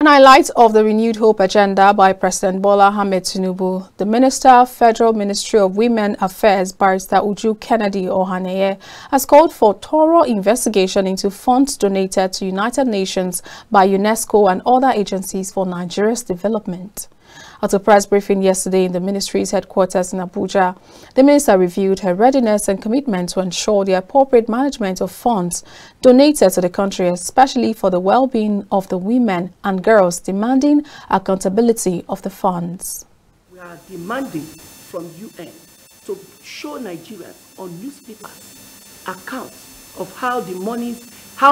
In highlight of the renewed hope agenda by President Bola Ahmed Tinubu, the Minister, Federal Ministry of Women Affairs, Barrister Uju Kennedy Ohaneye, has called for thorough investigation into funds donated to United Nations by UNESCO and other agencies for Nigeria's development. At a press briefing yesterday in the ministry's headquarters in Abuja, the minister reviewed her readiness and commitment to ensure the appropriate management of funds donated to the country, especially for the well-being of the women and girls, demanding accountability of the funds. We are demanding from UN to show Nigerians on newspapers accounts of how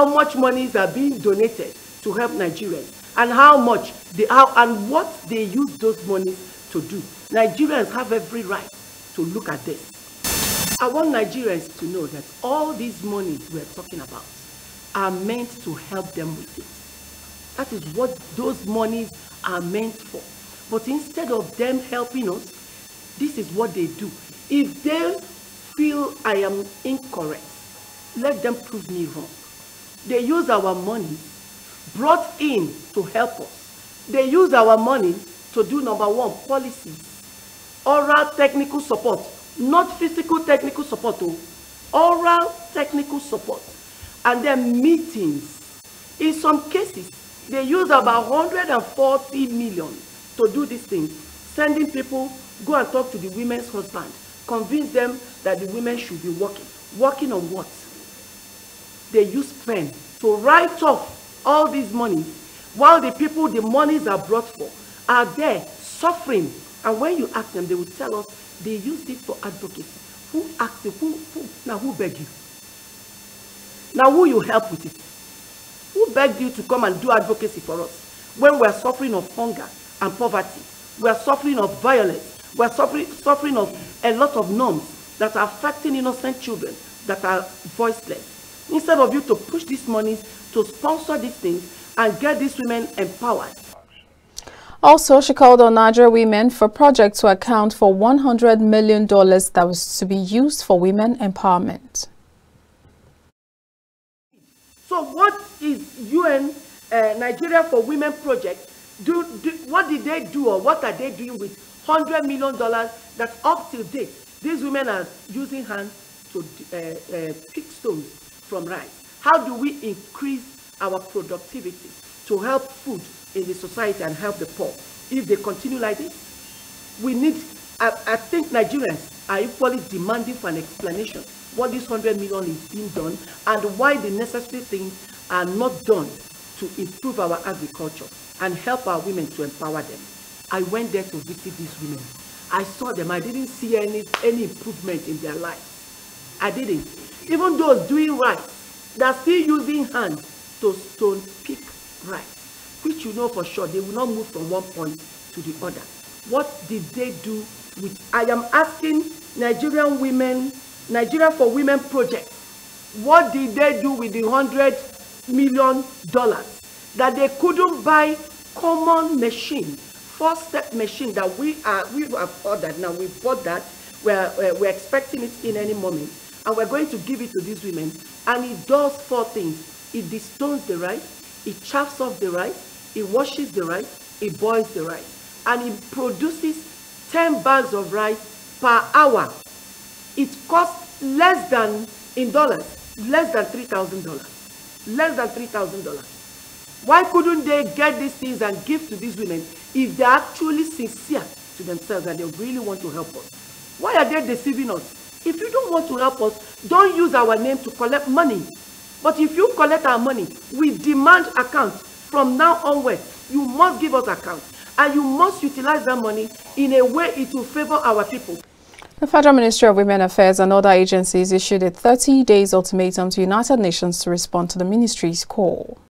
much monies are being donated to help Nigerians, and and what they use those monies to do. Nigerians have every right to look at this. I want Nigerians to know that all these monies we're talking about are meant to help them with it. That is what those monies are meant for. But instead of them helping us, this is what they do. If they feel I am incorrect, let them prove me wrong. They use our money brought in to help us. They use our money to do number one, policies, oral technical support, not physical technical support, oral technical support, and then meetings. In some cases, they use about 140 million to do these things, sending people, go and talk to the women's husband, convince them that the women should be working. Working on what? They use pen to write off all these monies, while the people the monies are brought for are there suffering. And when you ask them, they will tell us they used it for advocacy. Who asked you? Who begged you? Now who you help with it? Who begged you to come and do advocacy for us when we're suffering of hunger and poverty? We're suffering of violence. We're suffering of a lot of norms that are affecting innocent children that are voiceless. Instead of you to push these monies to sponsor these things and get these women empowered. Also, she called on Nigerian women for projects to account for $100 million that was to be used for women empowerment. So what is UN Nigeria for Women project? What did they do, or what are they doing with $100 million that up till date these women are using hands to pick stones from rice? How do we increase our productivity to help food in the society and help the poor? If they continue like this, we need, I think Nigerians are equally demanding for an explanation what this 100 million is being done and why the necessary things are not done to improve our agriculture and help our women to empower them. I went there to visit these women. I saw them. I didn't see any improvement in their lives. I didn't. Even those doing rice, they're still using hands to stone pick rice, which you know for sure they will not move from one point to the other. What did they do with? I am asking Nigerian women, Nigeria for Women project, what did they do with the $100 million that they couldn't buy common machine, first-step machine that we have ordered now? We bought that. We're expecting it in any moment. And we're going to give it to these women. And it does four things. It destones the rice, it chaffs off the rice, it washes the rice, it boils the rice. And it produces 10 bags of rice per hour. It costs less than, in dollars, less than $3,000. Less than $3,000. Why couldn't they get these things and give to these women if they're actually sincere to themselves and they really want to help us? Why are they deceiving us? If you don't want to help us, don't use our name to collect money. But if you collect our money, we demand account. From now onward, you must give us account. And you must utilize that money in a way it will favor our people. The Federal Ministry of Women Affairs and other agencies issued a 30 days ultimatum to United Nations to respond to the ministry's call.